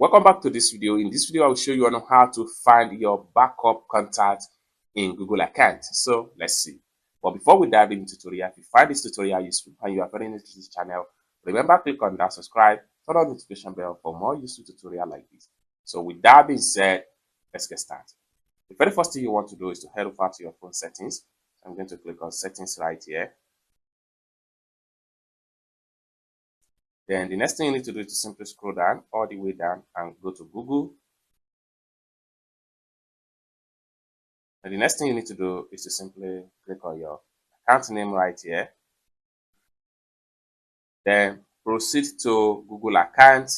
Welcome back to this video. In this video, I will show you on how to find your backup contact in Google account. So let's see. But before we dive into the tutorial, if you find this tutorial useful and you are very new to this channel, remember click on that subscribe, turn on the notification bell for more useful tutorial like this. So with that being said, let's get started. The very first thing you want to do is to head over to your phone settings. I'm going to click on settings right here. Then the next thing you need to do is to simply scroll down all the way down and go to Google. And the next thing you need to do is to simply click on your account name right here. Then proceed to Google account.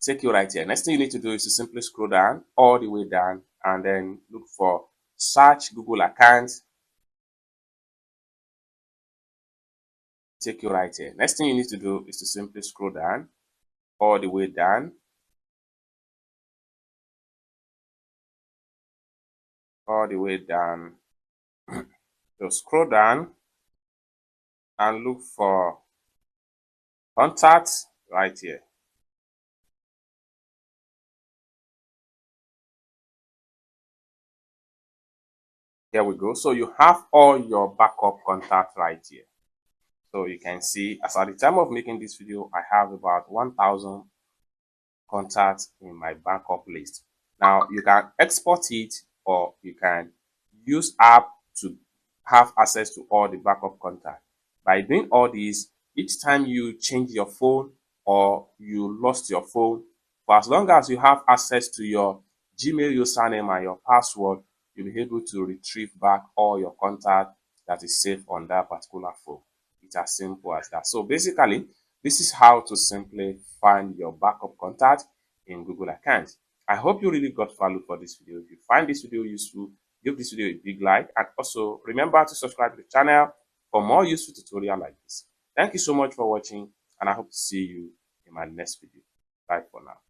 Take you right here. Next thing you need to do is to simply scroll down all the way down and then look for search Google account. Take you right here. Next thing you need to do is to simply scroll down all the way down. All the way down. So scroll down and look for contacts right here. Here we go. So you have all your backup contacts right here. So you can see, as at the time of making this video, I have about 1,000 contacts in my backup list. Now you can export it or you can use app to have access to all the backup contacts. By doing all these, each time you change your phone or you lost your phone, for as long as you have access to your Gmail username and your password, you'll be able to retrieve back all your contact that is saved on that particular phone. It's as simple as that. So basically, this is how to simply find your backup contact in Google account. I hope you really got value for this video. If you find this video useful, give this video a big like, and also remember to subscribe to the channel for more useful tutorial like this. Thank you so much for watching, and I hope to see you in my next video. Bye for now.